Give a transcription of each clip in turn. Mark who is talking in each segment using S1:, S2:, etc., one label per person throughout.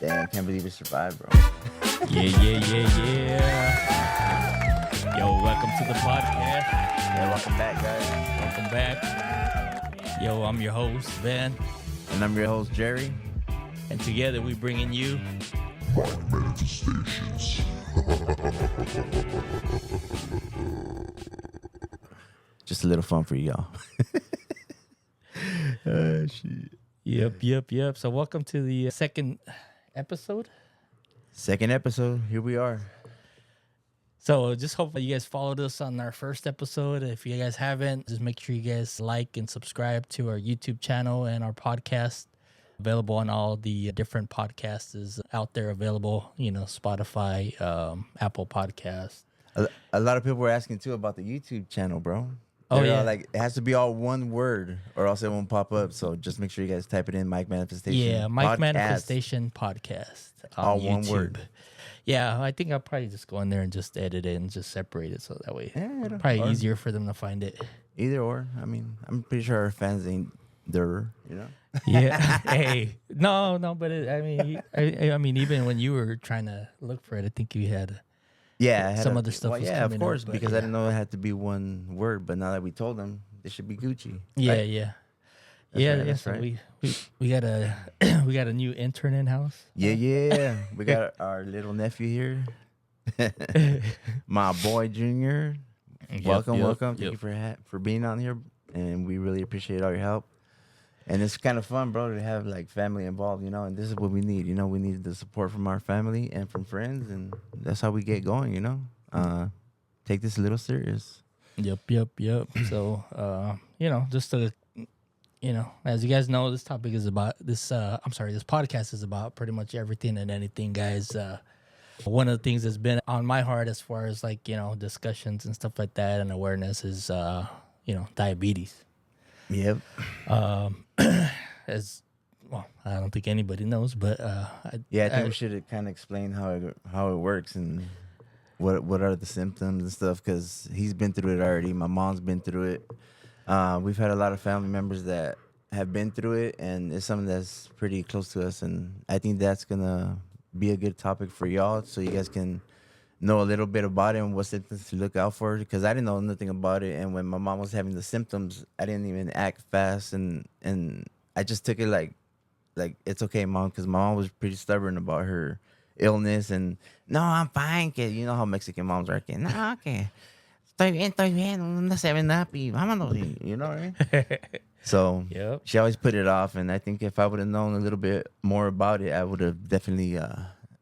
S1: Dang, can't believe it survived, bro.
S2: Yeah. Yo, welcome to the podcast.
S1: Yeah, welcome back, guys.
S2: Welcome back. Yo, I'm your host, Ben.
S1: And I'm your host, Jerry.
S2: And together we bringing you
S3: manifestations.
S1: Just a little fun for y'all. Shit.
S2: Yep. So welcome to the second episode.
S1: Second episode. Here we are.
S2: So just hope you guys followed us on our first episode. If you guys haven't, just make sure you guys like and subscribe to our YouTube channel and our podcast. Available on all the different podcasts is out there available, Spotify, Apple Podcasts.
S1: A lot of people were asking, too, about the YouTube channel, bro.
S2: Oh,
S1: They're
S2: yeah.
S1: all like, it has to be all one word or else it won't pop up. So just make sure you guys type it in, Mike Manifestation.
S2: Yeah, Mike
S1: Podcast.
S2: Manifestation Podcast on
S1: All
S2: YouTube.
S1: one word.
S2: Yeah, I think I'll probably just go in there and just edit it and just separate it so that way
S1: Yeah,
S2: probably
S1: or
S2: easier for them to find it.
S1: Either or. I mean, I'm pretty sure our fans ain't there,
S2: Yeah. Hey, no, but I mean, even when you were trying to look for it, I think you had
S1: Yeah, I had
S2: some other stuff was
S1: yeah, of
S2: coming
S1: course,
S2: up, but
S1: because
S2: yeah.
S1: I didn't know it had to be one word. But now that we told them, it should be Gucci.
S2: Yeah,
S1: right?
S2: yeah.
S1: Right,
S2: Yeah,
S1: that's
S2: so
S1: right.
S2: we got a we got a new intern in house.
S1: Yeah. We got our little nephew here, my boy Junior. Welcome. Thank you for being on here, and we really appreciate all your help. And it's kind of fun, bro, to have like family involved, and this is what we need. We need the support from our family and from friends, and that's how we get going. Take this a little serious.
S2: Yep. So, just to, as you guys know, this topic is about this. This podcast is about pretty much everything and anything, guys. One of the things that's been on my heart as far as discussions and stuff like that and awareness is, diabetes.
S1: Yep.
S2: As well, I don't think anybody knows, but
S1: I think we should kind of explain how it works and what are the symptoms and stuff, because he's been through it already. My mom's been through it. We've had a lot of family members that have been through it, and it's something that's pretty close to us. And I think that's gonna be a good topic for y'all, so you guys can know a little bit about it and what symptoms to look out for, because I didn't know nothing about it. And when my mom was having the symptoms, I didn't even act fast, and I just took it like it's okay, Mom, because my mom was pretty stubborn about her illness. And no, I'm fine, kid. You know how Mexican moms are, kid. No, okay, estoy bien, no se ve nada, vámonos, you know what I mean? So
S2: Yep.
S1: she always put it off, and I think if I would have known a little bit more about it, I would have definitely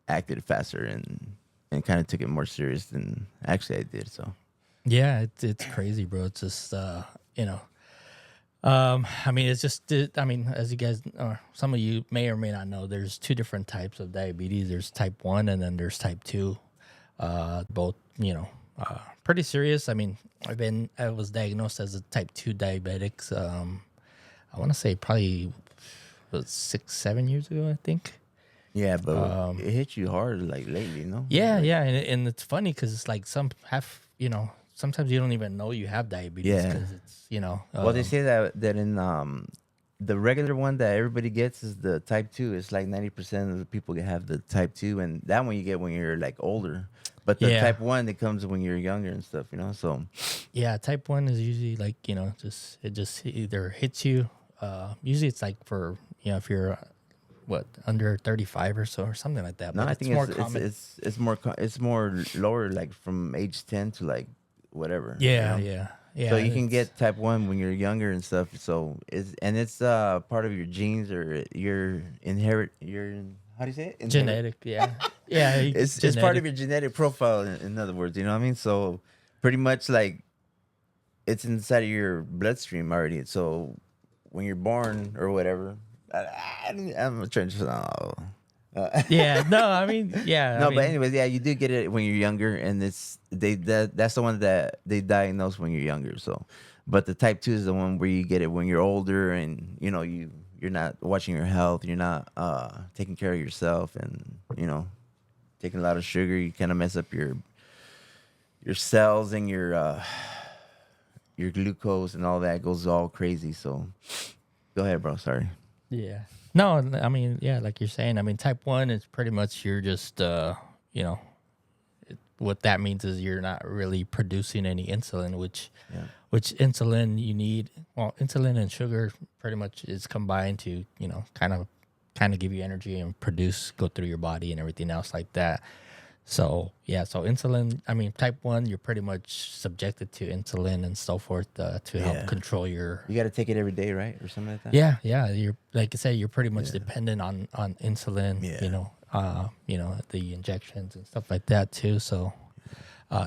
S1: acted faster and kind of took it more serious than actually I did. So
S2: Yeah, it's crazy, bro. It's just it's just as you guys or some of you may or may not know, there's two different types of diabetes. There's type 1 and then there's type 2. Both, pretty serious. I mean, I was diagnosed as a type 2 diabetic. I want to say probably 6-7 years ago, I think.
S1: yeah, but it hit you hard like lately, no?
S2: Yeah, and it's funny because it's like some have, sometimes you don't even know you have diabetes because it's,
S1: Well, they say that in the regular one that everybody gets is the type 2. It's like 90% of the people have the type 2, and that one you get when you're like older. But the type 1, it comes when you're younger and stuff, So
S2: yeah, type 1 is usually like, it just either hits you. Usually it's like for, if you're under 35 or so or something like that.
S1: no,
S2: But
S1: I think
S2: more common.
S1: it's more lower, like from age 10 to like whatever.
S2: Yeah.
S1: So you can get type 1 when you're younger and stuff. So it's part of your genes or your how do you say it?
S2: Genetic, yeah.
S1: It's part of your genetic profile, in other words, you know what I mean? So pretty much like it's inside of your bloodstream already. So when you're born or whatever, I'm trying to
S2: Yeah, no, I mean, yeah.
S1: no, but anyways, yeah, you do get it when you're younger, and that's the one that they diagnose when you're younger. So, but the type 2 is the one where you get it when you're older, and you're not watching your health, you're not taking care of yourself, and taking a lot of sugar, you kind of mess up your cells and your glucose and all that goes all crazy. So, go ahead, bro. Sorry.
S2: Yeah. No, I mean, yeah, like you're saying. I mean, type 1 is pretty much you're just, you know, what that means is you're not really producing any insulin,
S1: Yeah.
S2: which insulin you need. Well, insulin and sugar pretty much is combined to, you know, kind of give you energy and go through your body and everything else like that. So yeah, so insulin. I mean, type 1, you're pretty much subjected to insulin and so forth to help
S1: Yeah.
S2: control your.
S1: You got to take it every day, right, or something like that.
S2: Yeah, yeah. You're like I say, you're pretty much
S1: Yeah.
S2: dependent on insulin.
S1: Yeah.
S2: You know the injections and stuff like that too. So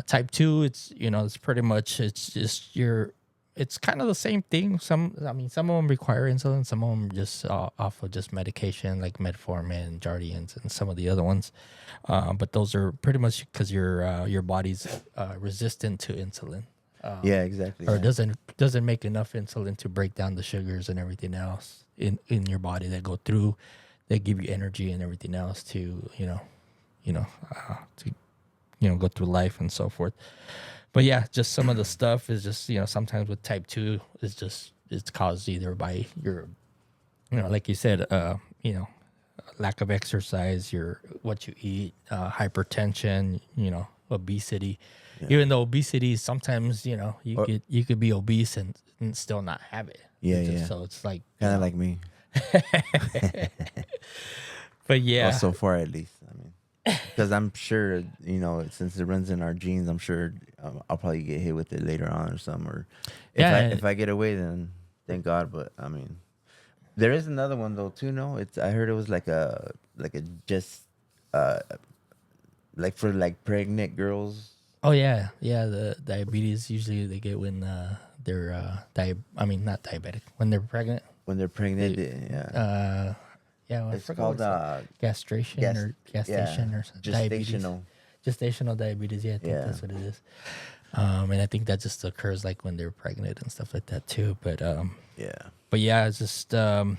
S2: type 2, it's it's pretty much it's just it's kind of the same thing. Some of them require insulin. Some of them just off of just medication like metformin, Jardians, and some of the other ones. But those are pretty much because your body's resistant to insulin.
S1: Yeah, exactly.
S2: Or
S1: Yeah.
S2: doesn't make enough insulin to break down the sugars and everything else in your body that go through, that give you energy and everything else to go through life and so forth. But yeah, just some of the stuff is just sometimes with type 2 is just it's caused either by your like you said lack of exercise, your what you eat, hypertension, obesity.
S1: Yeah.
S2: Even though obesity is sometimes you could be obese and still not have it.
S1: Yeah,
S2: It's
S1: yeah.
S2: So it's like
S1: Kind of like me.
S2: but yeah.
S1: Well, so far at least. I mean, because I'm sure since it runs in our genes, I'm sure I'll probably get hit with it later on or something. Or if I get away, then thank God. But I mean, there is another one though too. No, I heard it was like a just like for like pregnant girls.
S2: Oh yeah, the diabetes usually they get when they're not diabetic, when they're pregnant.
S1: When they're pregnant, yeah.
S2: I
S1: It's
S2: forgot
S1: called
S2: what it's called. Gestation or something.
S1: gestational.
S2: Gestational diabetes. Yeah, I think
S1: Yeah.
S2: that's what it is. And I think that just occurs like when they're pregnant and stuff like that too. But
S1: Yeah.
S2: it's just and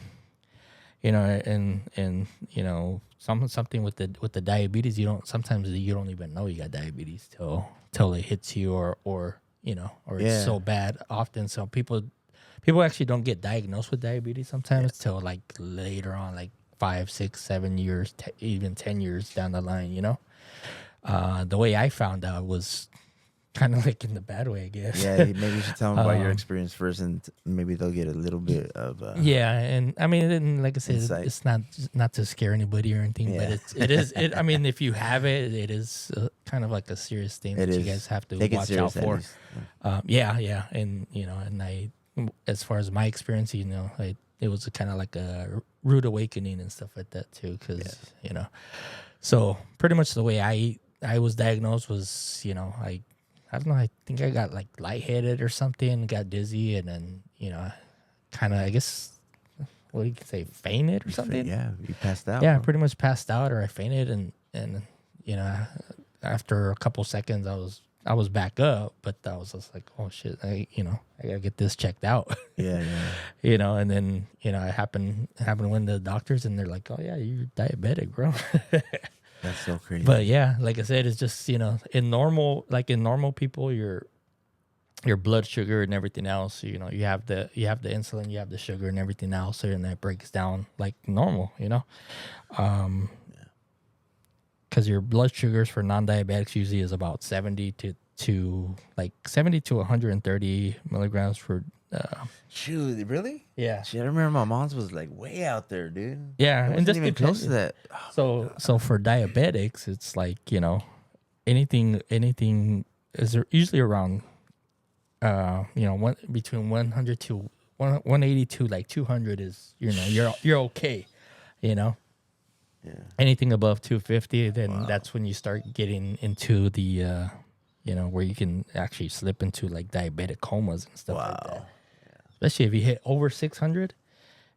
S2: something with the diabetes, you don't even know you got diabetes till it hits you or it's so bad often. So people actually don't get diagnosed with diabetes sometimes till like later on, like 5, 6, 7 years, even 10 years down the line. The way I found out was kind of like in the bad way, I guess.
S1: Yeah, maybe you should tell them about your experience first, and maybe they'll get a little bit of.
S2: Yeah, and I mean, and like I said,
S1: insight.
S2: it's not to scare anybody or anything,
S1: Yeah.
S2: but it is. I mean, if you have it, it is kind of like a serious thing that you guys have to
S1: Take it
S2: watch
S1: serious,
S2: out
S1: at
S2: for.
S1: least.
S2: Yeah, and as far as my experience, it was kind of like a rude awakening and stuff like that too, because so pretty much the way I was diagnosed was I don't know, I think I got like lightheaded or something, got dizzy, and then kind of I guess what do you say, fainted or something.
S1: Yeah, you passed out.
S2: Yeah, I
S1: bro.
S2: pretty much passed out or I fainted, and after a couple seconds I was back up, but I was just like, oh shit, I gotta get this checked out.
S1: Yeah, yeah.
S2: And then it happened when the doctors, and they're like, oh yeah, you're diabetic, bro.
S1: That's so crazy.
S2: But yeah, like I said, it's just in normal people, your blood sugar and everything else, you have the insulin, you have the sugar and everything else, and that breaks down like normal, because your blood sugars for non-diabetics usually is about 70 to 130 milligrams for.
S1: Shoot, really?
S2: Yeah.
S1: Shit, I remember my mom's was like way out there, dude.
S2: Yeah,
S1: It
S2: and
S1: wasn't
S2: just
S1: even close to that.
S2: So for diabetics, it's like anything is usually around between 100 to 180 to like 200 is you're okay.
S1: Yeah.
S2: Anything above 250, then that's when you start getting into the where you can actually slip into like diabetic comas and stuff like that. Especially if you hit over 600.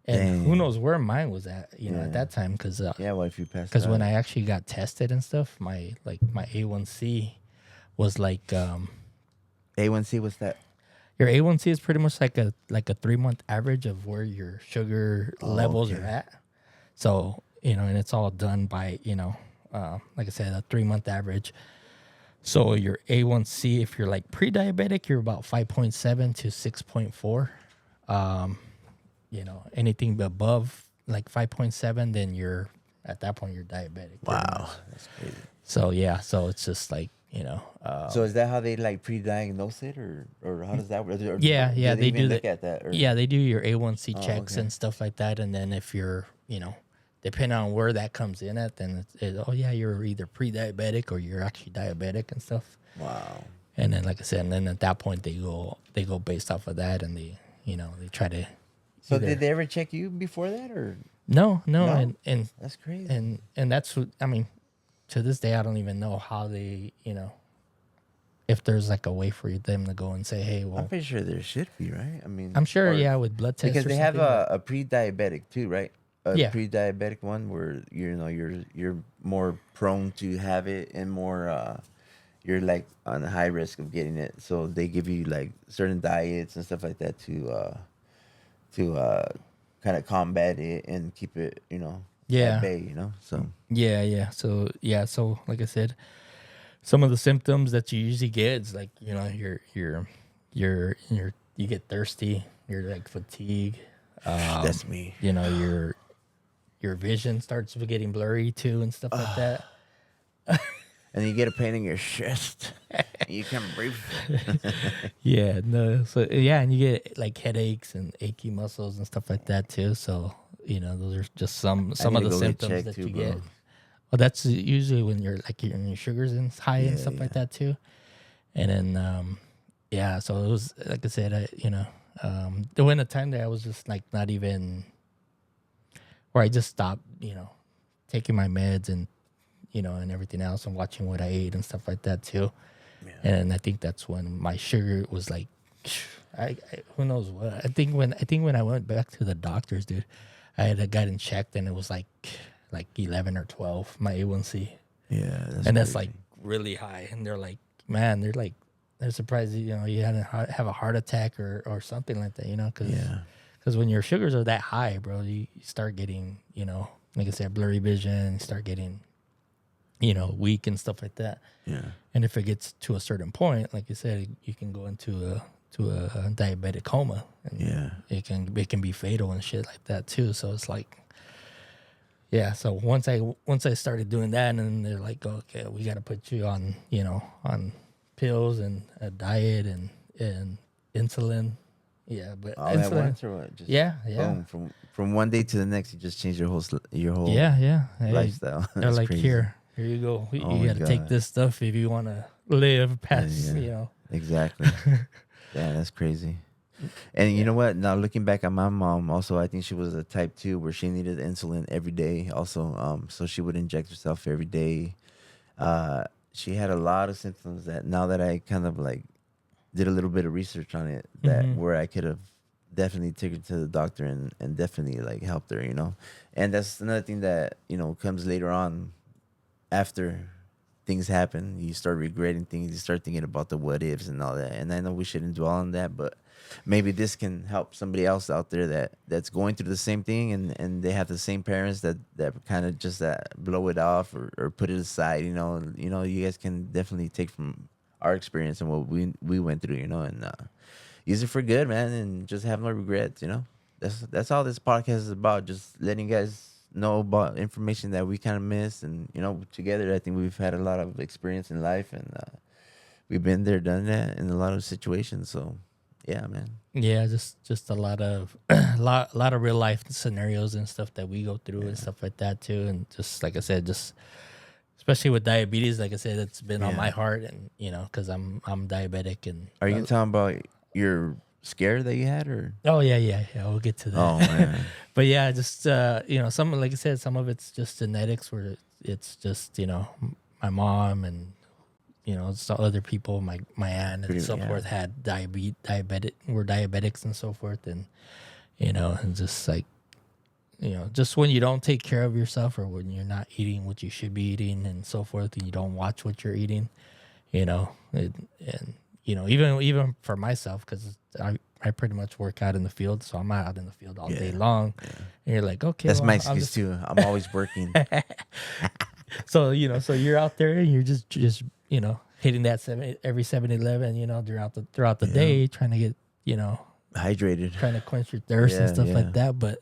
S2: And
S1: Dang.
S2: who knows where mine was at, at that time, because
S1: Yeah, if you passed
S2: because
S1: out.
S2: when I actually got tested and stuff, my A1C was like
S1: A1C, what's that?
S2: your A1C is pretty much like a 3-month average of where your sugar levels are at. So and it's all done by like I said, a 3-month average. So your A1C, if you're like pre-diabetic, you're about 5.7 to 6.4. Anything above like 5.7, then you're at that point you're diabetic. pretty much.
S1: Wow, that's crazy.
S2: So yeah, so it's just like
S1: So is that how they like pre-diagnose it, or how does that work? Or
S2: yeah,
S1: do they
S2: they
S1: even
S2: do
S1: look
S2: that.
S1: at that? Or
S2: Yeah, they do your A1C
S1: oh,
S2: checks
S1: okay.
S2: and stuff like that, and then if you're depending on where that comes in at, then oh yeah, you're either pre-diabetic or you're actually diabetic and stuff.
S1: Wow.
S2: And then like I said, and then at that point they go based off of that, and they try to
S1: So
S2: either
S1: did they ever check you before that, or
S2: no,
S1: no?
S2: and
S1: That's crazy.
S2: and that's what I mean. To this day, I don't even know how they if there's like a way for them to go and say, hey,
S1: I'm
S2: well,
S1: pretty sure there should be, right? I mean,
S2: I'm sure,
S1: or
S2: yeah, with blood tests
S1: because
S2: or
S1: they have
S2: something.
S1: a pre-diabetic too, right? A
S2: Yeah.
S1: pre-diabetic one where you're more prone to have it, and more you're like on a high risk of getting it. So they give you like certain diets and stuff like that to kind of combat it and keep it, at
S2: Yeah.
S1: bay. So
S2: Yeah. So like I said, some of the symptoms that you usually get is like, you get thirsty, you're like fatigue,
S1: that's me.
S2: your vision starts getting blurry too and stuff like that.
S1: And you get a pain in your chest. You can't breathe.
S2: Yeah, no. So yeah, and you get like headaches and achy muscles and stuff like that too. So, those are just some
S1: I need
S2: of
S1: to
S2: the
S1: go get
S2: symptoms
S1: checked
S2: that
S1: too,
S2: you
S1: bro.
S2: get. Well, that's usually when your sugars and high and
S1: Yeah,
S2: stuff like
S1: yeah.
S2: that too. And then yeah, so it was like I said, there went a time that I was just like not even, where I just stopped, taking my meds and and everything else, and watching what I ate and stuff like that too.
S1: Yeah.
S2: And I think that's when my sugar was like, I who knows what. I think when I went back to the doctors, dude, I had gotten checked and it was like 11 or 12, my A1C,
S1: Yeah,
S2: and that's
S1: crazy.
S2: like really high. And they're like, man, they're surprised you hadn't have a heart attack or something like that, because
S1: Yeah.
S2: when your sugars are that high, bro, you start getting like I said, blurry vision, you start getting weak and stuff like that.
S1: Yeah.
S2: And if it gets to a certain point, like you said, you can go into a diabetic coma, and
S1: Yeah.
S2: it can be fatal and shit like that too. So it's like, yeah. So once I started doing that, and they're like, okay, we got to put you on on pills and a diet and insulin. Yeah, but
S1: All at
S2: insulin.
S1: once or what? Just
S2: Yeah.
S1: boom, from one day to the next, you just change your whole
S2: Yeah. Hey,
S1: lifestyle.
S2: they're
S1: That's
S2: like,
S1: crazy.
S2: here you go.
S1: Oh
S2: You
S1: my
S2: got to take
S1: God.
S2: this stuff if you want to live past,
S1: Yeah. Exactly. Yeah, that's crazy. And you know what? Now looking back at my mom, also I think she was a type 2 where she needed insulin every day. Also, so she would inject herself every day. She had a lot of symptoms that now that I kind of like did a little bit of research on it, that
S2: Mhm.
S1: where I could have definitely took her to the doctor and definitely like helped her. And that's another thing that comes later on after things happen. You start regretting things. You start thinking about the what ifs and all that. And I know we shouldn't dwell on that, but maybe this can help somebody else out there that's going through the same thing, and they have the same parents that kind of just blow it off or put it aside. You guys can definitely take from our experience and what we went through. And use it for good, man, and just have no regrets. That's all this podcast is about. Just letting you guys know about information that we kind of missed, and together I think we've had a lot of experience in life, and we've been there, done that in a lot of situations. So yeah, man.
S2: Yeah, just a lot of lot of real life scenarios and stuff that we go through and stuff like that too. And just like I said, just especially with diabetes, like I said, it's been on
S1: Yeah.
S2: my heart, and because I'm diabetic, and
S1: Are you talking about your scare that you had, or?
S2: oh yeah, we'll get to that.
S1: Oh man.
S2: But yeah, just some, like I said, some of it's just genetics, where it's just my mom and some other people, my aunt and so
S1: Yeah.
S2: forth had were diabetics and so forth, and and just like just when you don't take care of yourself, or when you're not eating what you should be eating and so forth, and you don't watch what you're eating, and even for myself, because I pretty much work out in the field, so I'm out in the field all day
S1: Yeah.
S2: long. And you're like, okay,
S1: That's
S2: well,
S1: my
S2: I'm
S1: excuse
S2: just,
S1: too. I'm always working.
S2: so so you're out there and you're just hitting that every 7-Eleven, throughout the
S1: Yeah.
S2: day, trying to get
S1: Hydrated.
S2: trying to quench your thirst and
S1: Yeah,
S2: stuff
S1: yeah.
S2: like that. But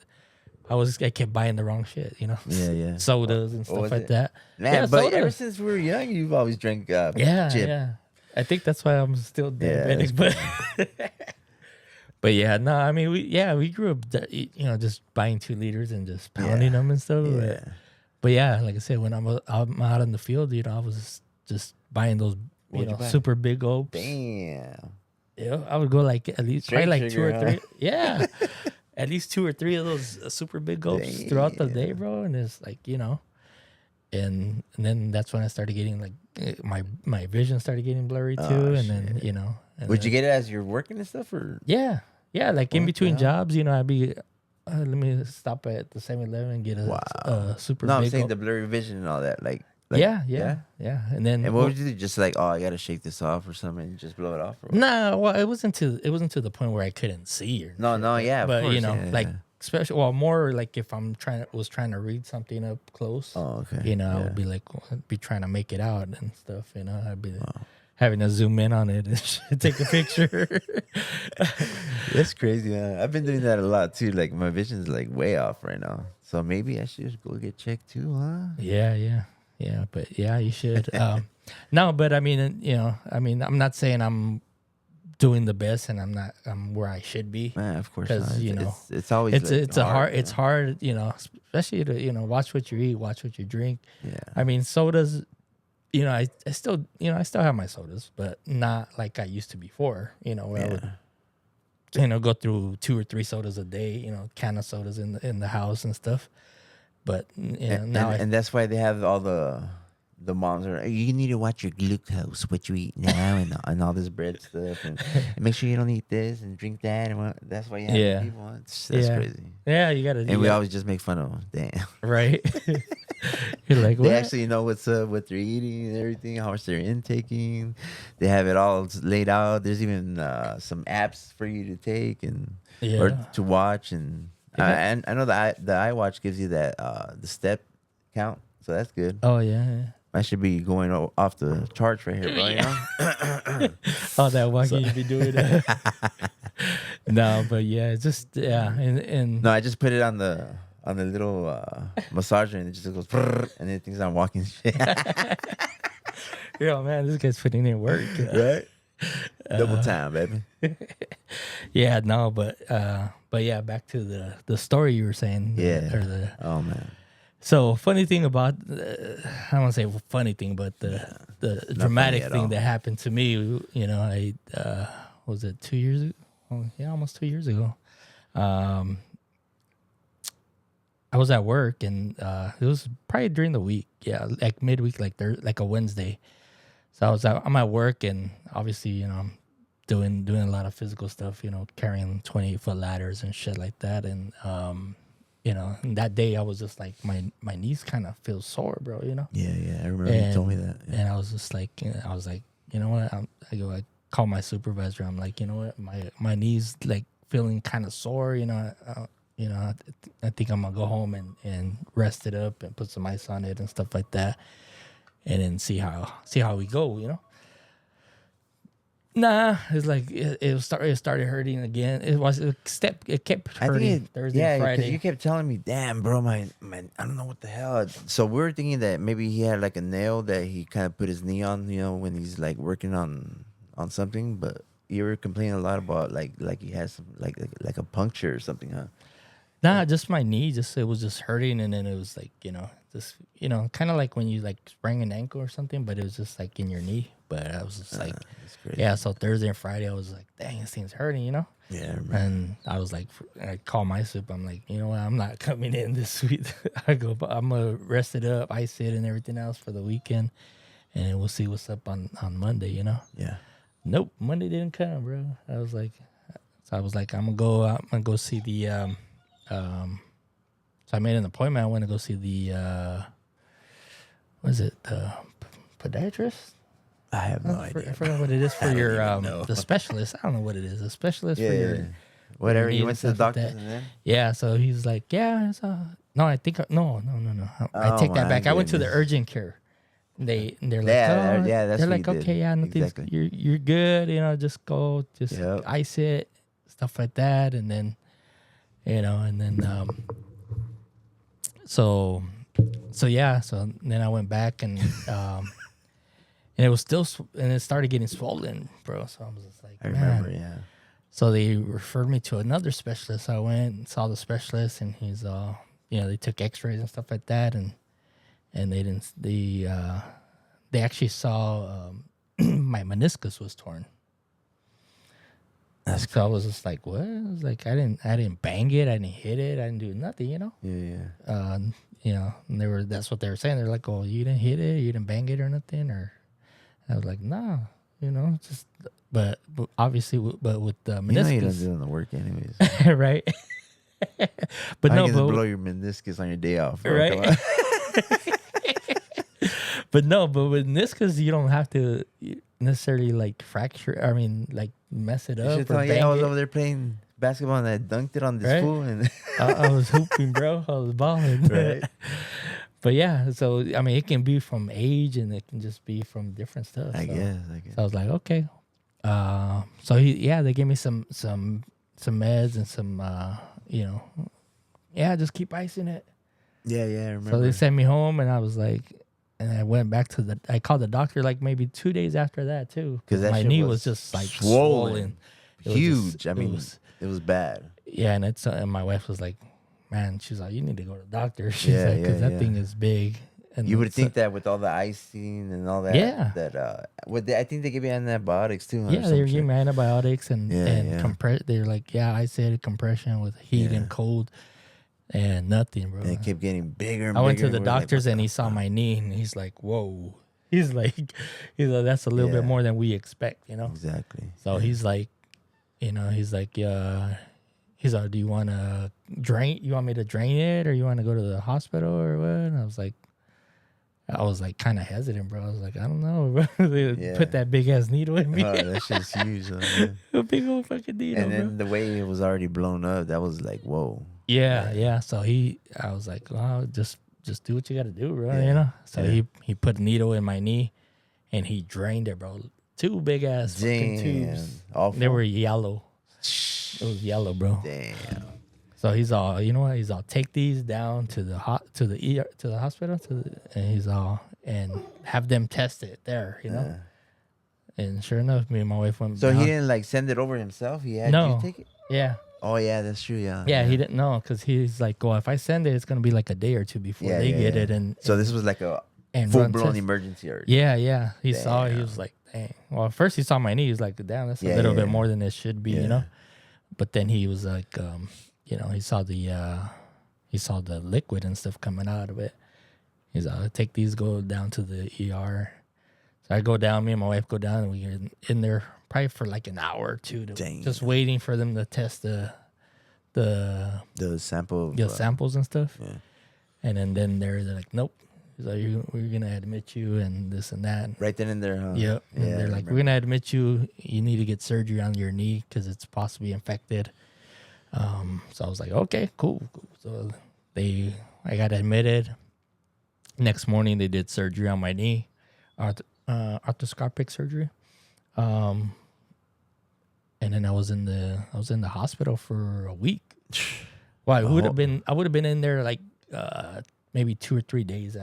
S2: I kept buying the wrong shit, you know,
S1: Yeah.
S2: sodas and
S1: What
S2: stuff
S1: was
S2: like
S1: it?
S2: that.
S1: Man,
S2: Yeah,
S1: but
S2: soda.
S1: ever since we were young, you've always drank
S2: Yeah,
S1: chip.
S2: yeah. I think that's why I'm still
S1: Yeah,
S2: diabetic, but but yeah, no, I mean we grew up, you know, just buying 2 liters and just pounding them and stuff.
S1: Yeah.
S2: But yeah, like I said, when I'm out in the field, you know, I was just buying those,
S1: What'd you buy?
S2: super big opes.
S1: Damn.
S2: Yeah, I would go like at least
S1: Straight
S2: probably like
S1: trigger,
S2: 2 or 3.
S1: huh?
S2: Yeah, at least 2 or 3 of those super big gulps throughout the day, bro. And it's like, you know, and then that's when I started getting like my vision started getting blurry too, and then you know. And
S1: Would you get it as you're working and stuff, or?
S2: Yeah, like in
S1: What
S2: between
S1: the hell?
S2: jobs, you know, I'd be. Let me stop at the 7-Eleven and get a super
S1: No,
S2: big.
S1: I'm saying the blurry vision and all that. Like
S2: yeah. And then
S1: And what would you do? Just like, oh, I gotta shake this off or something, and just blow it off. Or what?
S2: nah, well, it wasn't to the point where I couldn't see or
S1: No, yeah,
S2: but
S1: of course,
S2: you know,
S1: yeah,
S2: like
S1: yeah.
S2: especially more like if I'm trying to read something up close.
S1: Oh, okay.
S2: You know, I would be like, I'd be trying to make it out and stuff. You know, I'd be having to zoom in on it and take a picture.
S1: That's crazy, man. I've been doing that a lot too. Like my vision's like way off right now, so maybe I should go get checked too, huh?
S2: Yeah. But yeah, you should. No, but I mean, you know, I'm not saying I'm doing the best and I'm where I should be.
S1: Man, of course,
S2: Because
S1: not.
S2: you know,
S1: it's always
S2: it's
S1: hard.
S2: it's hard, you know, especially to, you know, watch what you eat, watch what you drink.
S1: Yeah.
S2: I mean, sodas, you know, I still, you know, I still have my sodas, but not like I used to before, you know, where I would, you know, go through 2 or 3 sodas a day, you know, can of sodas in the house and stuff. But you know, now
S1: and that's why they have all the moms are. You need to watch your glucose, what you eat now, and all this bread stuff, and make sure you don't eat this and drink that. And that's why you have people. That's crazy.
S2: Yeah, you gotta.
S1: And we always just make fun of them. Damn.
S2: Right. You're like, what?
S1: They actually know what's up, what they're eating and everything, how much they're intaking. They have it all laid out. There's even some apps for you to take or to watch. And and I know the iWatch gives you that the step count, so that's good.
S2: Oh yeah.
S1: I should be going off the charts right here, bro. You know?
S2: Oh, that walking you be doing that. No, but yeah, it's just and
S1: No, I just put it on the little massager, and it just goes, and it thinks I'm walking shit.
S2: yo, man, this guy's putting in work,
S1: Right? Double time, baby.
S2: Yeah, no, but yeah, back to the story you were saying.
S1: Yeah. Oh man.
S2: So funny thing about I don't want to say funny thing, but the dramatic
S1: at
S2: thing
S1: all.
S2: that happened to me, you know, I was it 2 years ago? Oh, yeah, almost 2 years ago. I was at work and it was probably during the week, like midweek, like like a Wednesday. So I'm at work and obviously, you know, I'm doing a lot of physical stuff, you know, carrying 20-foot ladders and shit like that, and you know, and that day I was just like, my knees kind of feel sore, bro, you know?
S1: Yeah. I remember you told me that. Yeah.
S2: And I was just like, you know what? I call my supervisor. I'm like, you know what? My knees like feeling kind of sore, you know? I think I'm gonna go home and rest it up and put some ice on it and stuff like that, and then see how we go, you know? Nah, it's like it started hurting again. It kept hurting Thursday and Friday.
S1: because you kept telling me, damn, bro, my I don't know what the hell. So we were thinking that maybe he had like a nail that he kind of put his knee on, you know, when he's like working on something. But you were complaining a lot about like he has some like a puncture or something, huh?
S2: Nah, just my knee. It was just hurting, and then it was like, you know, just, you know, kind of like when you like sprain an ankle or something, but it was just like in your knee. But I was just like,
S1: That's crazy.
S2: yeah. So Thursday and Friday, I was like, dang, this thing's hurting, you know.
S1: Yeah, I remember.
S2: And I was like, I called my soup. I'm like, you know what? I'm not coming in this week. I'm gonna rest it up, ice it, and everything else for the weekend, and we'll see what's up on Monday, you know.
S1: Yeah.
S2: Nope, Monday didn't come, bro. I was like, I'm gonna go see the so I made an appointment. I went to go see the what is it, the podiatrist?
S1: I have no
S2: I
S1: idea.
S2: forgot what it is for your
S1: even know.
S2: the specialist. I don't know what it is. A specialist for your
S1: Whatever.
S2: your
S1: You
S2: knees
S1: went
S2: and
S1: to the
S2: stuff like
S1: doctor's
S2: that.
S1: and then?
S2: Yeah, so he's like, yeah, it's no, I think no. I
S1: Oh,
S2: take that
S1: my
S2: back. I went to the
S1: goodness.
S2: urgent care. They're like,
S1: Yeah,
S2: oh,
S1: yeah, that's
S2: they're
S1: what
S2: like,
S1: you did.
S2: okay, yeah, nothing's,
S1: Exactly.
S2: you're good, you know, just go, just
S1: Yep.
S2: ice it, stuff like that, and then, you know, and then so yeah. So then I went back and it was still and it started getting swollen, bro. So I was just like,
S1: I
S2: man.
S1: remember, yeah.
S2: So they referred me to another specialist. I went and saw the specialist, and he's they took X-rays and stuff like that, and they actually saw my meniscus was torn. So I was just like, what? I was like, I didn't bang it, I didn't hit it, I didn't do nothing, you know.
S1: Yeah.
S2: And that's what they were saying. They're like, oh, you didn't hit it, you didn't bang it or nothing, or I was like, nah, just. But obviously, but with the meniscus,
S1: You don't do the work anyways.
S2: right? But
S1: I can just blow your meniscus on your day off, bro.
S2: Right? But with meniscus, you don't have to necessarily like fracture. I mean, like mess it up.
S1: I was over there playing basketball and I dunked it on this fool, and
S2: I was hooping, bro. I was balling.
S1: Right.
S2: But yeah, so I mean, it can be from age and it can just be from different stuff.
S1: I guess.
S2: So I was like, okay. So they gave me some meds and some just keep icing it.
S1: Yeah, I remember.
S2: So they sent me home, and I was like, and I went back to I called the doctor like maybe 2 days after that too, because my knee was just like swollen.
S1: Huge. It was bad.
S2: Yeah, and my wife was like, man, she's like, you need to go to the doctor. She's like, because that thing is big. And
S1: you would think that with all the icing and all that.
S2: Yeah.
S1: I think they give you antibiotics too.
S2: Yeah, they were giving me antibiotics and compress. They're like, I said compression with heat and cold, and nothing, bro.
S1: And it kept getting bigger. And
S2: I went
S1: bigger,
S2: to the doctors and he saw my knee and he's like, whoa. He's like, that's a little bit more than we expect,
S1: Exactly.
S2: So he's like, he's like, he's like, do you want to drain? You want me to drain it, or you want to go to the hospital or what? And I was like kind of hesitant, bro. I was like, I don't know, bro. They put that big ass needle in me.
S1: Oh, that shit's huge.
S2: A big old fucking needle.
S1: And then
S2: bro.
S1: the way it was already blown up, that was like, whoa.
S2: Yeah. So I was like, well, just do what you got to do, bro. So he put a needle in my knee, and he drained it, bro. 2 big ass fucking tubes. Awful. They were yellow. It was yellow, bro.
S1: Damn.
S2: So he's all, he's all, take these down to the hospital, and he's all, and have them test it there, And sure enough, me and my wife went.
S1: So he didn't like send it over himself. He had you take it.
S2: Yeah.
S1: Oh yeah, that's true. Yeah.
S2: Yeah, he didn't know, because he's like, well, if I send it, it's gonna be like a day or two before they get it, and
S1: so this was like a full-blown emergency. Already.
S2: Yeah. He saw it. He was like, dang. Well, at first he saw my knee. He was like, damn, that's a little bit more than it should be, But then he was like, he saw the liquid and stuff coming out of it. He's like, take these, go down to the ER. So I go down, me and my wife go down, and we're in there probably for like an hour or two, just waiting for them to test the samples and stuff.
S1: Yeah.
S2: And then they're like, nope. He's like, we're gonna admit you and this and that.
S1: Right then and there, huh?
S2: Yep. And they're like, we're gonna admit you. You need to get surgery on your knee because it's possibly infected. So I was like, okay, cool. So I got admitted. Next morning they did surgery on my knee, arthroscopic surgery. And then I was in the hospital for a week. Well, I would have been in there like maybe 2 or 3 days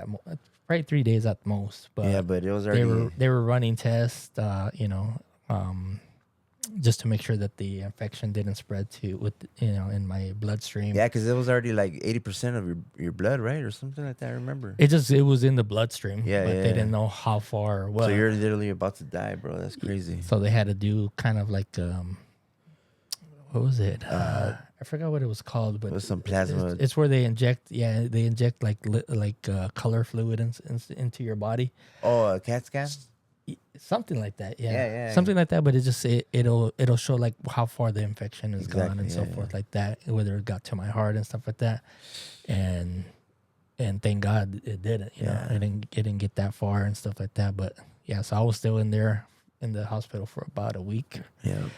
S2: probably 3 days at most. But
S1: but it was already
S2: they were running tests, just to make sure that the infection didn't spread in my bloodstream.
S1: Yeah, because it was already like 80% of your blood, right, or something like that. I remember.
S2: It was in the bloodstream. Yeah, but they didn't know how far or what.
S1: So you're literally about to die, bro. That's crazy.
S2: So they had to do kind of like what was it? I forgot what it was called, but
S1: it was some plasma.
S2: It's where they inject. Yeah, they inject like color fluid into your body.
S1: Oh, a CAT scan.
S2: Something like that, yeah. Something like that, but it'll show like how far the infection is gone and so forth like that, whether it got to my heart and stuff like that, and thank God it didn't. It didn't get that far and stuff like that. But yeah, so I was still in there in the hospital for about a week.
S1: Yeah,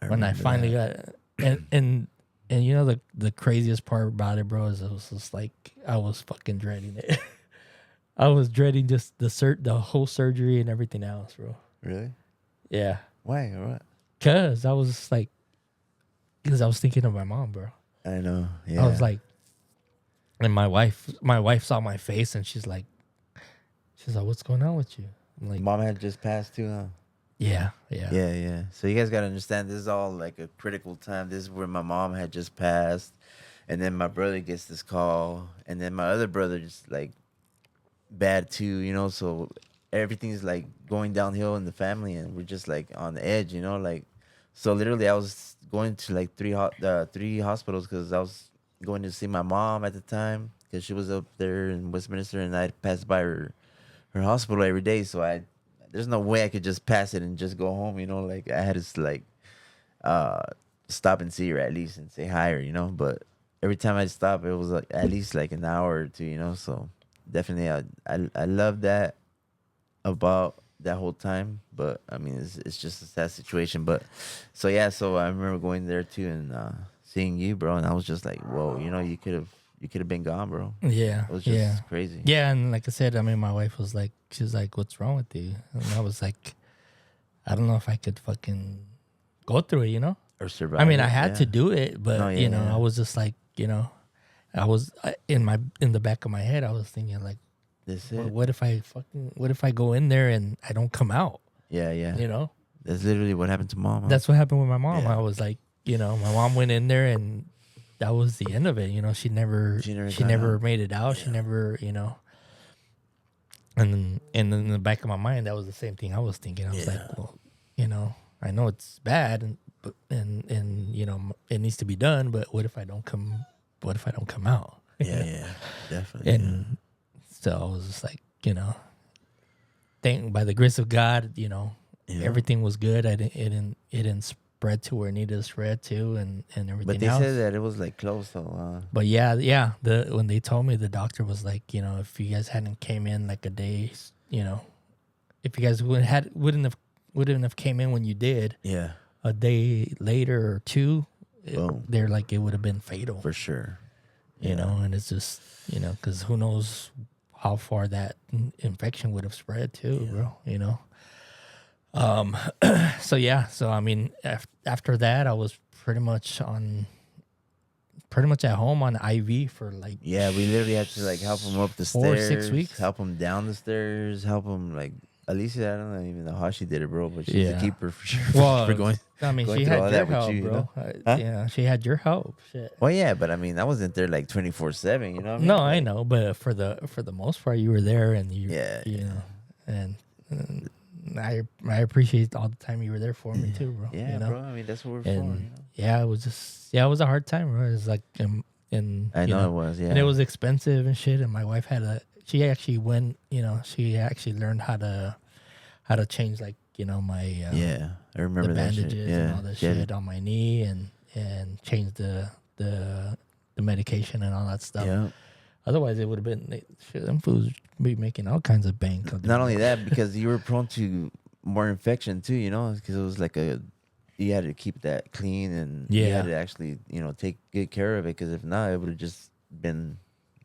S2: when I finally got and the craziest part about it, bro, is it was just like I was fucking dreading it. I was dreading just the whole surgery and everything else, bro.
S1: Really?
S2: Yeah.
S1: Why or what?
S2: Because I was thinking of my mom, bro.
S1: I know. Yeah.
S2: I was like, And my wife saw my face, and she's like, "What's going on with you?" I'm like,
S1: Mom had just passed too, huh?
S2: "Yeah, yeah,
S1: Yeah, yeah. So you guys gotta understand, this is all like a critical time. This is where my mom had just passed, and then my brother gets this call, and then my other brother just like bad too, you know. So everything's like going downhill in the family, and we're just like on the edge, you know. Like, so literally, I was going to like three hospitals because I was going to see my mom at the time because she was up there in Westminster, and I passed by her hospital every day. So there's no way I could just pass it and just go home, you know. Like I had to like uh stop and see her at least and say hi, or you know. But every time I stop, it was like at least like an hour or two, you know. So definitely, I love that about that whole time. But I mean, it's just a sad situation. But so yeah, so I remember going there too and seeing you, bro, and I was just like, whoa, you know, you could have been gone, bro.
S2: yeah,
S1: It was
S2: yeah,
S1: just crazy.
S2: yeah." And like I said, I mean, my wife was like, she's like, "What's wrong with you?" And I was like, "I don't know if I could fucking go through it," you know.
S1: Or
S2: I
S1: survive
S2: mean, I
S1: it,
S2: had
S1: yeah.
S2: to do it,
S1: No,
S2: but
S1: yeah,
S2: you know, I
S1: yeah.
S2: was just like, you know, in the back of my head, I was thinking like,
S1: That's
S2: well,
S1: it.
S2: what if I go in there and I don't come out?
S1: Yeah, yeah.
S2: You know,
S1: That's literally what happened to mom, huh?
S2: that's what happened with my mom. I
S1: Yeah.
S2: was like, you know, my mom went in there and that was the end of it. You know,
S1: She never
S2: she
S1: got
S2: never
S1: out.
S2: made it out. She
S1: Yeah.
S2: never, you know, and then in the back of my mind, that was the same thing I was thinking. I was like,
S1: Yeah.
S2: well, you know, I know it's bad and you know, it needs to be done, but what if I don't come out? You
S1: Yeah,
S2: know?
S1: yeah. Definitely. Yeah.
S2: And so I was just like, you know, thank by the grace of God, you know,
S1: Yeah.
S2: everything was good. It didn't spread to where it needed to spread to and
S1: But
S2: everything
S1: they said
S2: else.
S1: that it was like close though.
S2: But yeah, yeah. The when they told me, the doctor was like, you know, if you guys hadn't came in like a day, you know, if you guys wouldn't have came in when you did
S1: Yeah.
S2: a day later or two,
S1: Boom.
S2: they're like it would have been fatal,
S1: For sure.
S2: you
S1: Yeah.
S2: know. And it's just, you know, because who knows how far that infection would have spread too, bro. You know. So yeah, so I mean, after that, I was pretty much at home on IV for like
S1: Yeah, we literally had to like help him up the
S2: 4 or 6
S1: stairs,
S2: weeks.
S1: help him down the stairs, help him like Alicia. I don't even know how she did it, bro, but she's a
S2: Yeah.
S1: keeper for sure.
S2: Well,
S1: For going
S2: I mean,
S1: going
S2: she
S1: through all
S2: had your
S1: that with you,
S2: help,
S1: you know?
S2: bro.
S1: Huh?
S2: Yeah, she had your help. Shit.
S1: Well, yeah, but I mean, I wasn't there like 24/7. You know what I
S2: No,
S1: mean?
S2: I
S1: Like,
S2: know, but for the most part, you were there, and
S1: yeah,
S2: you
S1: yeah,
S2: know, and I appreciate all the time you were there for me too, bro.
S1: yeah,
S2: You know,
S1: bro. I mean, that's what we're for.
S2: and
S1: You know?
S2: yeah, it was a hard time, bro. It was like
S1: I
S2: you
S1: know
S2: know,
S1: it was. Yeah,
S2: and it was expensive and shit. And my wife she actually went, you know, she actually learned how to change like, you know, my
S1: yeah. I
S2: the
S1: remember that shit.
S2: bandages and
S1: Yeah,
S2: all that
S1: she had
S2: shit on my knee and change the medication and all that stuff.
S1: yeah.
S2: Otherwise, it would have been shit, them fools be making all kinds of bank. out there,
S1: Not only
S2: bro.
S1: that, because you were prone to more infection too. You know, because it was like you had to keep that clean, and you had
S2: Yeah,
S1: to actually, you know, take good care of it. Because if not, it would have just been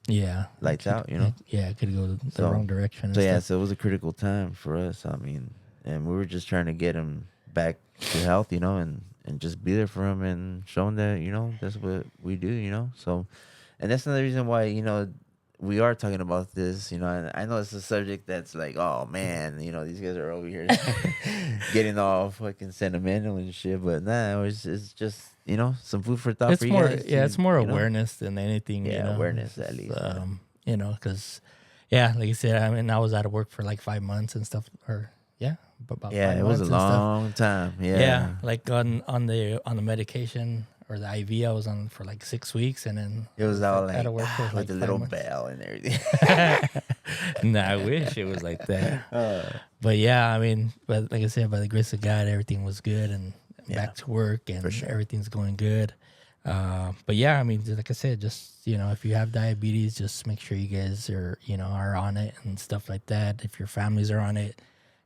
S2: yeah,
S1: lights out. You know.
S2: yeah, it could go the
S1: So,
S2: wrong direction
S1: so
S2: and
S1: yeah,
S2: stuff.
S1: so it was a critical time for us. I mean, and we were just trying to get him back to health, you know, and just be there for him and show him that, you know, that's what we do, you know. So, and that's another reason why, you know, we are talking about this, you know. And I know it's a subject that's like, oh man, you know, these guys are over here getting all fucking sentimental and shit. But nah, it's just, you know, some food for thought
S2: It's
S1: for you
S2: more,
S1: guys
S2: yeah,
S1: to,
S2: it's more
S1: you know,
S2: awareness than anything, you
S1: yeah,
S2: know.
S1: awareness
S2: It's
S1: at
S2: just,
S1: least. Yeah.
S2: you know, because yeah, like you said, I mean, I was out of work for like 5 months and stuff, or yeah, about
S1: Yeah,
S2: five
S1: it was a
S2: months and stuff.
S1: long time.
S2: Yeah,
S1: Yeah.
S2: like on the medication or the IV, I was on for like 6 weeks, and then
S1: It
S2: I
S1: was
S2: was
S1: all
S2: out
S1: like
S2: of work for
S1: with
S2: like
S1: the
S2: 5
S1: little
S2: months.
S1: bell and everything.
S2: Nah, I wish it was like that.
S1: Uh,
S2: But yeah, I mean, but like I said, by the grace of God, everything was good, and I'm
S1: Yeah,
S2: back to work, and
S1: sure.
S2: everything's going good. But yeah, I mean, like I said, just, you know, if you have diabetes, just make sure you guys are, you know, are on it and stuff like that. If your families are on it,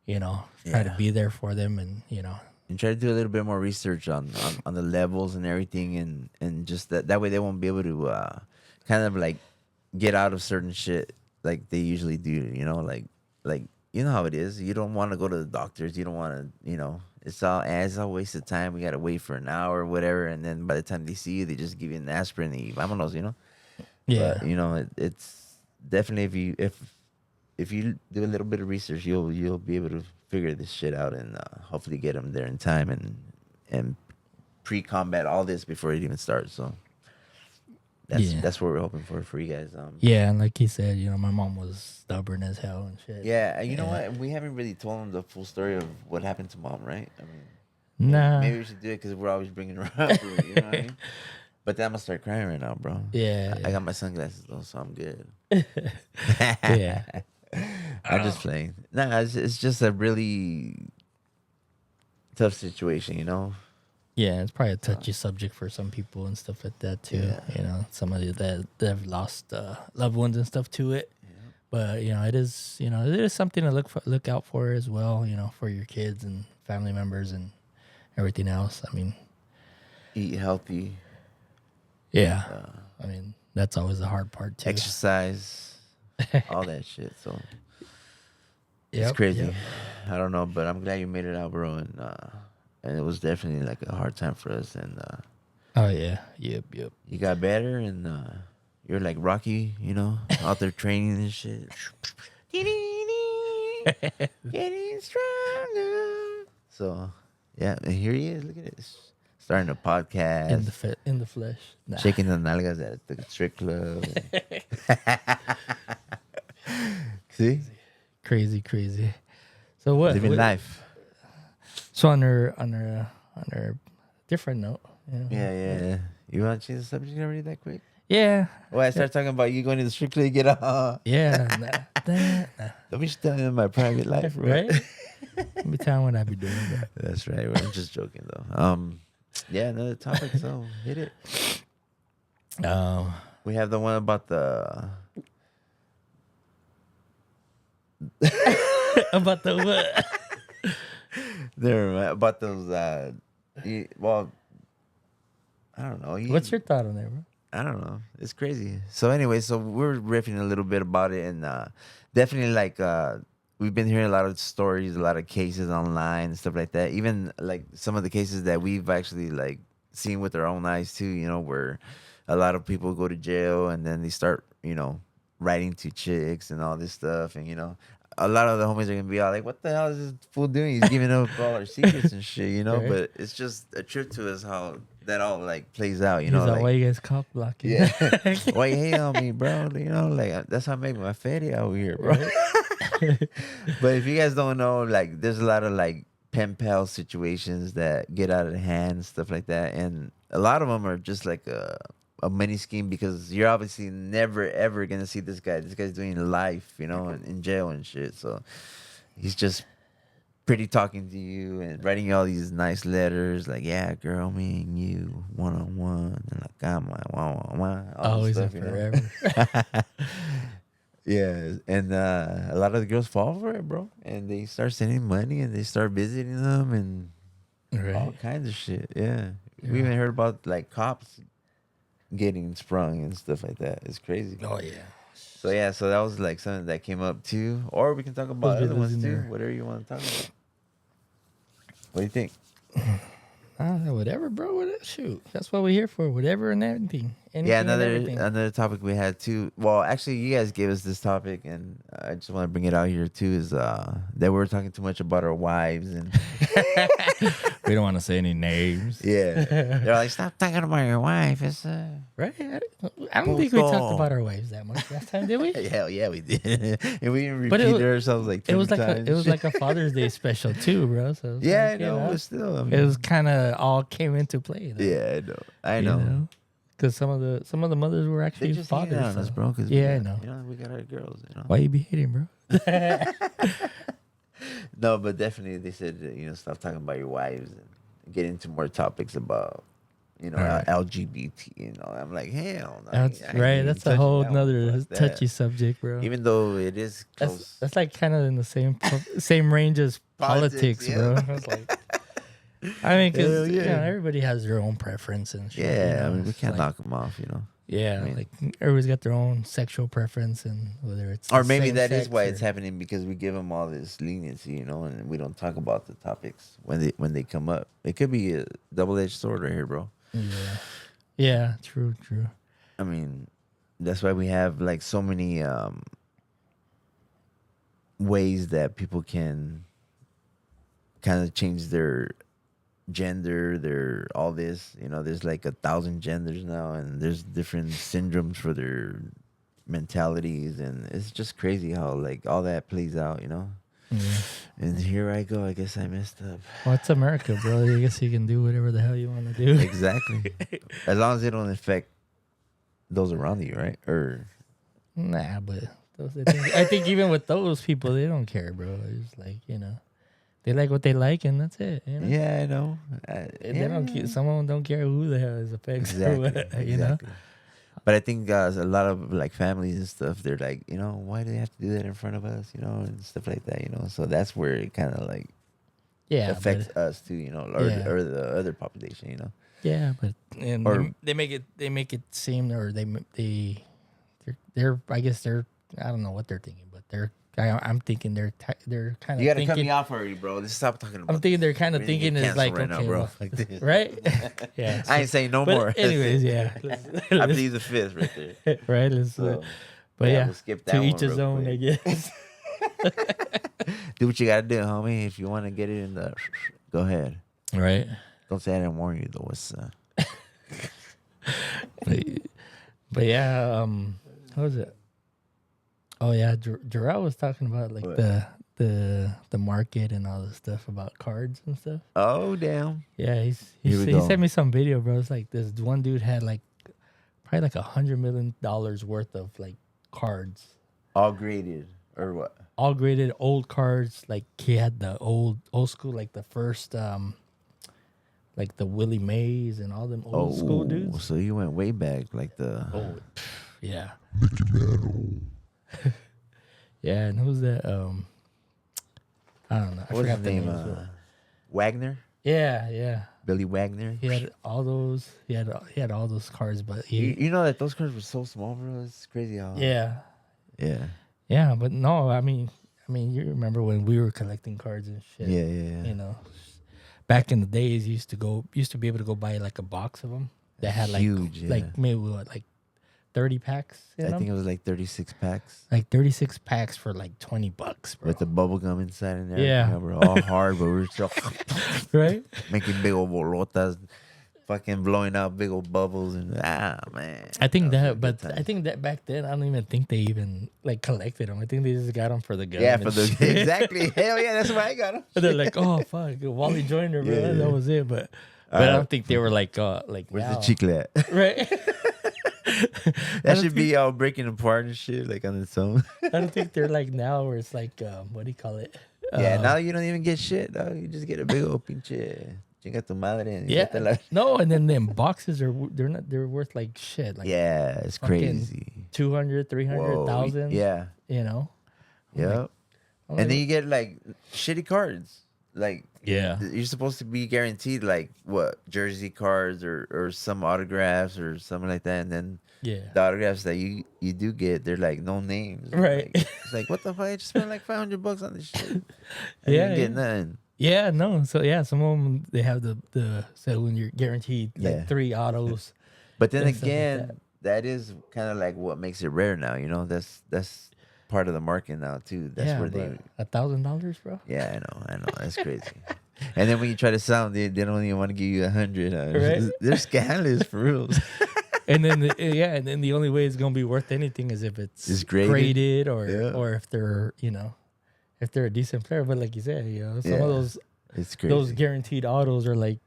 S2: you know, try to
S1: Yeah.
S2: be there for them, and you know,
S1: And try to do a little bit more research on the levels and everything, and just that way they won't be able to kind of like get out of certain shit like they usually do. You know, like you know how it is. You don't want to go to the doctors. You don't want to. You know, it's all a waste of time. We gotta wait for an hour or whatever, and then by the time they see you, they just give you an asprin and you vámonos. You know.
S2: Yeah.
S1: But you know, it's definitely if you do a little bit of research, you'll be able to figure this shit out and hopefully get them there in time and pre-combat all this before it even starts. So
S2: Yeah.
S1: that's what we're hoping for you guys.
S2: Yeah, and like he said, my mom was stubborn as hell and shit.
S1: Yeah, you know
S2: Yeah.
S1: what? We haven't really told them the full story of what happened to mom, right? I mean,
S2: Nah.
S1: maybe we should do it because we're always bringing her up. You know what I mean? But then I'm gonna start crying right now, bro.
S2: Yeah.
S1: I got my sunglasses though, so I'm good.
S2: Yeah.
S1: I'm just playing. Nah, it's just a really tough situation, you know.
S2: Yeah, it's probably a touchy subject for some people and stuff like that too.
S1: Yeah.
S2: Somebody that have lost loved ones and stuff to it. But it is something to look out for as well. For your kids and family members and everything else. I mean,
S1: Eat healthy,
S2: yeah. I mean, that's always the hard part too.
S1: exercise, all that shit. So it's
S2: Yep,
S1: crazy.
S2: yep.
S1: I don't know, but I'm glad you made it out, bro. And it was definitely like a hard time for us. And
S2: Oh yeah. Yep.
S1: you got better, and you're like Rocky, out there training and shit. Getting stronger. So yeah, and here he is. Look at this, starting a podcast.
S2: In the flesh. Nah.
S1: Shaking the nalgas at the strip club. See?
S2: Crazy. So what?
S1: Living life.
S2: So on her different note.
S1: Yeah. You want to change the subject already that quick?
S2: Yeah.
S1: Oh, I start talking about you going to the strip club, you get a
S2: Yeah. Nah.
S1: Don't be telling in my private life, bro.
S2: Right? Let me tell you what I be doing, bro.
S1: That's right. We're just joking though. Yeah, another topic, so hit it. We have the one about the
S2: About the what?
S1: about those well, I don't know.
S2: What's your thought on there, bro?
S1: I don't know. It's crazy. So anyway, so we're riffing a little bit about it, and definitely like we've been hearing a lot of stories, a lot of cases online and stuff like that. Even like some of the cases that we've actually like seen with our own eyes too. Where a lot of people go to jail and then they start, writing to chicks and all this stuff, and a lot of the homies are gonna be all like, "What the hell is this fool doing? He's giving up all our secrets and shit,"
S2: Right.
S1: But it's just a trip to us how that all like plays out,
S2: He's like,
S1: like,
S2: why you guys cock blocking?
S1: yeah, why you hate on me, bro? Like that's how I make my fatty out here, bro. But if you guys don't know, like, there's a lot of like pen pal situations that get out of hand and stuff like that, and a lot of them are just like a mini scheme because you're obviously never ever gonna see this guy. This guy's doing life, in jail and shit. So he's just pretty talking to you and writing you all these nice letters, like, yeah, girl, me and you, one-on-one, and like, God, my one-on-one, all
S2: Always
S1: this
S2: and
S1: stuff,
S2: forever.
S1: Yeah, and a lot of the girls fall for it, bro, and they start sending money and they start visiting them and all
S2: Right.
S1: kinds of shit. Yeah, we even heard about like cops getting sprung and stuff like that. It's crazy.
S2: Oh yeah.
S1: So yeah, so that was like something that came up too, or we can talk about
S2: Those
S1: other
S2: videos
S1: ones
S2: in
S1: too.
S2: there.
S1: Whatever you want to talk about. What do you think?
S2: Whatever, bro. Shoot, that's what we're here for. Whatever and everything. Anything
S1: Yeah,
S2: and everything.
S1: another topic we had too. Well, actually, you guys gave us this topic, and I just want to bring it out here too. Is that we're talking too much about our wives, and
S2: We don't want to say any names.
S1: yeah, they're like, stop talking about your wife. It's
S2: Right? I don't think we
S1: Puto.
S2: talked about our wives that much last time, did we?
S1: hell yeah, we did, and we even
S2: But
S1: repeated ourselves like 20 times.
S2: It was like a Father's Day special too, bro. So it's
S1: yeah, I
S2: like,
S1: know, but still, I mean,
S2: it was kind of all came into play. Though,
S1: yeah, I know.
S2: Because some of the mothers were
S1: They
S2: actually
S1: just hating
S2: fathers.
S1: on us,
S2: so-
S1: bro. Cause
S2: Yeah, I know.
S1: we got our girls.
S2: Why you be hating, bro?
S1: No, but definitely they said stop talking about your wives and get into more topics about
S2: Right.
S1: LGBT. I'm like, hell no.
S2: That's
S1: I ain't
S2: right.
S1: even
S2: That's a
S1: touching
S2: whole
S1: that one.
S2: nother
S1: Fuck that.
S2: touchy subject, bro.
S1: Even though it is close.
S2: That's like kind of in the same range as politics,
S1: yeah.
S2: bro. It's like, I mean,
S1: Hell
S2: because
S1: yeah.
S2: everybody has their own preference and shit.
S1: Yeah, I mean, we
S2: It's
S1: can't
S2: like,
S1: knock them off.
S2: Yeah,
S1: I mean-
S2: like everybody's got their own sexual preference, and whether it's
S1: Or
S2: the
S1: maybe
S2: same
S1: that is
S2: sex
S1: why
S2: or-
S1: it's happening, because we give them all this leniency, and we don't talk about the topics when they come up. It could be a double-edged sword right here, bro.
S2: Yeah, true.
S1: I mean, that's why we have like so many ways that people can kind of change their gender, their all this. You know, there's like 1,000 genders now, and there's different syndromes for their mentalities, and it's just crazy how like all that plays out. You know.
S2: Yeah.
S1: And here I go. I guess I messed up.
S2: Well, it's America, bro. I guess you can do whatever the hell you want to do.
S1: Exactly. As long as it don't affect those around you, right? Or
S2: Nah, but I think even with those people, they don't care, bro. It's like, they like what they like, and that's it. You know?
S1: yeah, I know.
S2: They don't. Some of them don't care who the hell is affected.
S1: Exactly.
S2: Or what, you know.
S1: But I think a lot of like families and stuff, they're like, why do they have to do that in front of us, and stuff like that, So that's where it kind of like
S2: Yeah,
S1: affects
S2: but,
S1: us too, or,
S2: Yeah.
S1: or the other population,
S2: Yeah, but and
S1: Or-
S2: they make it seem, or they're I guess they're, I don't know what they're thinking, but I'm thinking they're kind of
S1: You gotta
S2: thinking,
S1: cut me off already, bro. Just stop talking about.
S2: I'm thinking they're kind of
S1: We're gonna
S2: thinking
S1: get
S2: is like,
S1: canceled
S2: okay,
S1: bro.
S2: well,
S1: Like this.
S2: right? Yeah.
S1: I ain't saying no
S2: but
S1: more.
S2: anyways, yeah.
S1: I plead the fifth right there.
S2: Right. Let's,
S1: So,
S2: but yeah,
S1: we'll skip that
S2: to
S1: one
S2: each his
S1: real
S2: own,
S1: quick.
S2: I guess.
S1: Do what you gotta do, homie. If you want to get it in the, go ahead.
S2: Right.
S1: Don't say I didn't warn you though. It's
S2: But yeah, what was it? Oh yeah, Jarrell was talking about like
S1: What?
S2: the market and all this stuff about cards and stuff.
S1: oh damn.
S2: Yeah, he
S1: Here we go.
S2: sent me some video, bro. It's like this one dude had like probably like $100 million worth of like cards,
S1: All graded or what?
S2: all graded old cards. Like he had the old school, like the first like the Willie Mays and all them old school dudes.
S1: So you went way back, like the.
S2: Oh, yeah. Yeah, and who's that? I don't know. I
S1: What's
S2: forgot
S1: his
S2: the
S1: name?
S2: name.
S1: Wagner,
S2: Yeah.
S1: Billy Wagner.
S2: He had all those. He had all those cards, but
S1: You know that those cards were so small, bro. It's crazy how.
S2: yeah,
S1: Yeah.
S2: but no, I mean, you remember when we were collecting cards and shit?
S1: Yeah.
S2: You know, back in the days, you used to be able to go buy like a box of them that had like
S1: Huge, yeah.
S2: like maybe what, like 30 packs. In
S1: I
S2: them?
S1: think it was like 36 packs
S2: Like 36 packs for like $20, bro.
S1: with the bubble gum inside in there.
S2: Yeah.
S1: We're all hard, but we're still
S2: Right?
S1: making big old bolotas, fucking blowing out big old bubbles, and man.
S2: I think
S1: was a
S2: that,
S1: good
S2: but
S1: time.
S2: I think that back then, I don't even think they even like collected them. I think they just got them for the gun.
S1: Yeah,
S2: and
S1: for the
S2: shit.
S1: exactly. Hell yeah, that's why I got them.
S2: And they're like, oh fuck, Wally Joyner, bro.
S1: Yeah.
S2: That was it. But I don't think they were like
S1: Where's
S2: now.
S1: the chicle at?
S2: Right?
S1: That should be all breaking apart and shit, like on its own.
S2: I don't think they're like now where it's like, what do you call it?
S1: Yeah, now you don't even get shit, dog. You just get a big old pinche chinga tu madre. And you
S2: Yeah.
S1: get the like,
S2: No, and then them boxes they're worth like shit. Like
S1: yeah, it's
S2: fucking
S1: crazy.
S2: 200, 300,000.
S1: Yeah,
S2: You know?
S1: yep.
S2: I'm
S1: And then
S2: like,
S1: you get like shitty cards. Like
S2: yeah.
S1: you're supposed to be guaranteed like what jersey cards or some autographs or something like that, and then
S2: Yeah.
S1: the autographs that you do get, they're like no names.
S2: Right.
S1: Like, it's like what the fuck? I just spent like $500 on this shit. And
S2: Yeah,
S1: you get
S2: yeah.
S1: nothing.
S2: Yeah, no. So yeah, some of them they have the so when you're guaranteed like
S1: Yeah.
S2: 3 autos.
S1: But then
S2: and stuff like
S1: again, that is kind of like what makes it rare now. That's part of the market now too. That's
S2: yeah,
S1: where they.
S2: $1,000, bro.
S1: Yeah, I know. That's crazy. And then when you try to sell them, they don't even want to give you 100.
S2: Right.
S1: They're scandalous for real.
S2: And then and then the only way it's gonna be worth anything is if it's
S1: It's graded.
S2: graded or
S1: Yeah.
S2: if they're if they're a decent player. But like you said, some
S1: Yeah.
S2: of those
S1: It's crazy.
S2: those guaranteed autos are like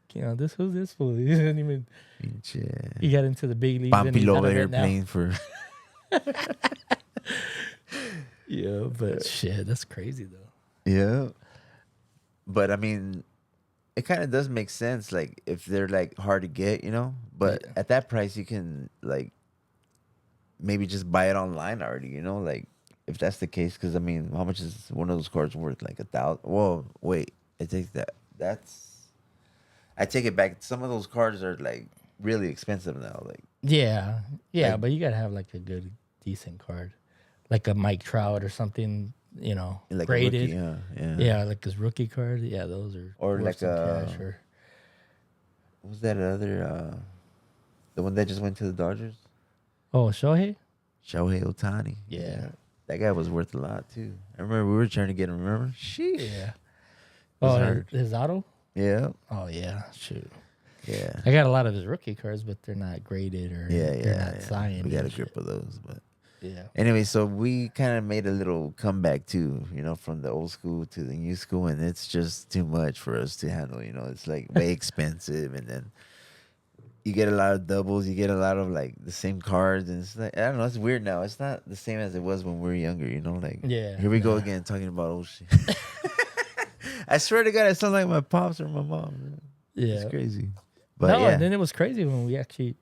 S2: who's this fool? He didn't even he got into the big leagues. and he's
S1: Pampilo
S2: out of
S1: over
S2: it
S1: here
S2: now.
S1: playing for.
S2: Yeah, but shit, that's crazy though.
S1: Yeah. But I mean, it kind of does make sense. Like if they're like hard to get, But
S2: Yeah.
S1: at that price, you can like maybe just buy it online already. Like if that's the case. Because I mean, how much is one of those cards worth? Like 1,000. Whoa, wait. I take that. I take it back. Some of those cards are like really expensive now. Like
S2: Yeah,
S1: Like-
S2: but you gotta have like a good, decent card, like a Mike Trout or something.
S1: like
S2: graded.
S1: a rookie, yeah.
S2: Yeah, like his rookie card. Yeah, those are
S1: Or
S2: worth
S1: like
S2: some
S1: a-
S2: cash. Or
S1: What was that other? The one that just went to the Dodgers.
S2: oh, Shohei.
S1: Shohei Ohtani.
S2: Yeah.
S1: That guy was worth a lot too. I remember we were trying to get him. Remember? Sheesh.
S2: Yeah.
S1: was
S2: Oh,
S1: hard.
S2: his auto?
S1: Yeah.
S2: Oh, yeah. Shoot.
S1: Yeah.
S2: I got a lot of his rookie cards, but they're not graded or they're not signed.
S1: We got a
S2: and
S1: grip
S2: shit.
S1: of those, but
S2: Yeah.
S1: anyway, so we kind of made a little comeback too, from the old school to the new school, and it's just too much for us to handle. It's like way expensive, and then you get a lot of doubles, you get a lot of like the same cards, and it's like, I don't know, it's weird now. It's not the same as it was when we were younger, like
S2: Yeah,
S1: here we go
S2: nah.
S1: again talking about old shit. I swear to God, I sound like my pops or my mom. Man.
S2: Yeah.
S1: It's crazy. But
S2: No,
S1: yeah,
S2: and then it was crazy when we actually,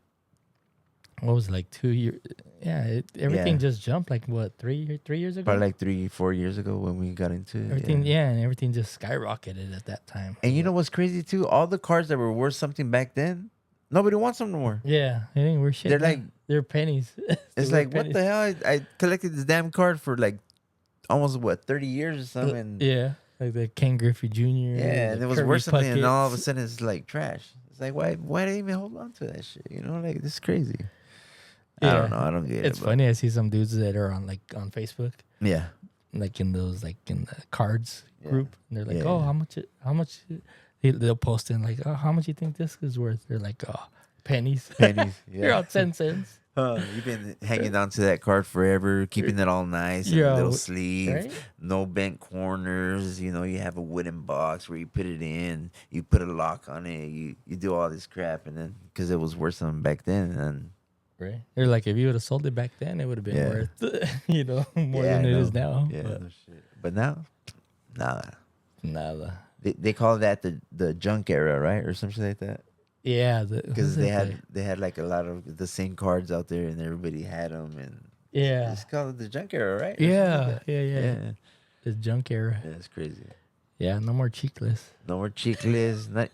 S2: what was it, like 2 years? Yeah, everything
S1: Yeah.
S2: just jumped like what, 3 years ago?
S1: probably like 3-4 years ago when we got into it.
S2: Everything, and everything just skyrocketed at that time.
S1: And you know what's crazy too? All the cards that were worth something back then, nobody wants them no more.
S2: Yeah, I think we're shit.
S1: They're
S2: now.
S1: like-
S2: they're pennies.
S1: It's like, what the hell? I collected this damn card for like almost 30 years or something. And
S2: Yeah, like the Ken Griffey Jr.
S1: and
S2: the
S1: it was
S2: Kirby
S1: worth something, and all of a
S2: Pucketts.
S1: sudden it's like trash. It's like, why did I even hold on to that shit? Like this is crazy. I
S2: Yeah.
S1: don't know. I don't get it.
S2: It's
S1: but-
S2: funny. I see some dudes that are on Facebook,
S1: Yeah.
S2: like in those in the cards
S1: Yeah.
S2: group, and they're like,
S1: Yeah,
S2: "Oh,
S1: yeah.
S2: how much?" They'll post in like, "Oh, how much you think this is worth?" They're like, "Oh, pennies."
S1: Pennies.
S2: You're
S1: Yeah.
S2: on 10 cents,
S1: You've been hanging on to that card forever, keeping it all nice, in
S2: Yo,
S1: a little sleeve,
S2: right?
S1: no bent corners. You have a wooden box where you put it in, you put a lock on it, you do all this crap, and then because it was worth something back then, and
S2: Right? They're like, if you would have sold it back then, it would have been
S1: Yeah.
S2: worth, more
S1: Yeah,
S2: than
S1: I
S2: it is
S1: know.
S2: now.
S1: Yeah,
S2: But
S1: no shit. But now, nada.
S2: nada.
S1: They call that the junk era, right, or something like that.
S2: Yeah,
S1: Because they had like a lot of the same cards out there, and everybody had them, and
S2: yeah,
S1: it's called the junk era, right? Or something
S2: yeah,
S1: like that.
S2: yeah.
S1: yeah.
S2: The junk era.
S1: Yeah, it's crazy.
S2: Yeah, no more chicles.
S1: No more chicles. Not,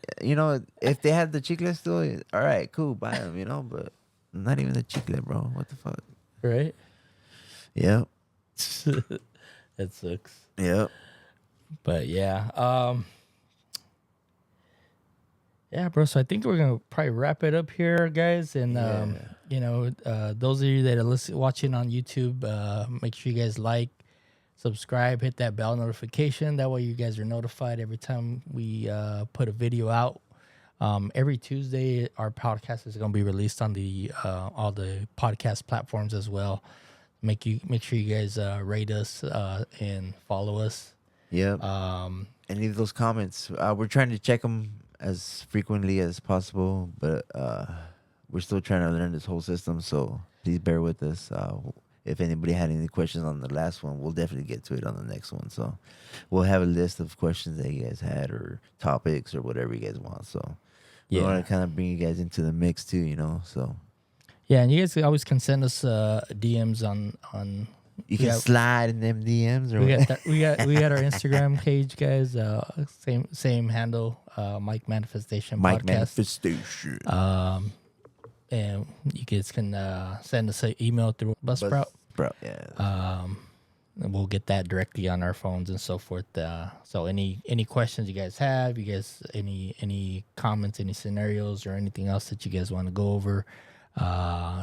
S1: if they had the chicles still, all right, cool, buy them, but not even the chicle, bro. What the fuck?
S2: Right?
S1: Yep.
S2: That sucks.
S1: Yep.
S2: But yeah, yeah, bro. So I think we're gonna probably wrap it up here, guys. And those of you that are watching on YouTube, make sure you guys like, subscribe, hit that bell notification. That way, you guys are notified every time we put a video out. Every Tuesday, our podcast is gonna be released on the all the podcast platforms as well. Make sure you guys rate us and follow us.
S1: Yep. And leave those comments. We're trying to check them as frequently as possible, but we're still trying to learn this whole system. So please bear with us. If anybody had any questions on the last one, we'll definitely get to it on the next one. So we'll have a list of questions that you guys had or topics or whatever you guys want. So we want to kind of bring you guys into the mix too, So
S2: yeah, and you guys always can send us DMs on.
S1: you can slide in them DMs or
S2: we got our Instagram page, guys. Same handle, Mike Manifestation
S1: Mike
S2: Podcast.
S1: Manifestation.
S2: And you guys can send us an email through Buzzsprout.
S1: Bro, yeah.
S2: And we'll get that directly on our phones and so forth. So any questions you guys have, any comments, any scenarios, or anything else that you guys want to go over,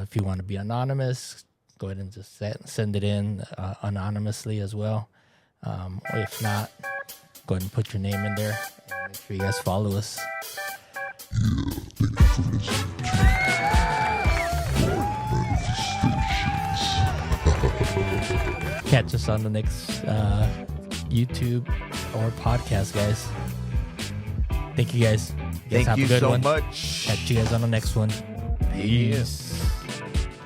S2: if you want to be anonymous, go ahead and just send it in anonymously as well. If not, go ahead and put your name in there. And make sure you guys follow us. Catch us on the next YouTube or podcast, guys. Thank you guys. You guys
S1: Thank
S2: have
S1: you
S2: a good
S1: so
S2: one.
S1: much.
S2: Catch you guys on the next one. Peace.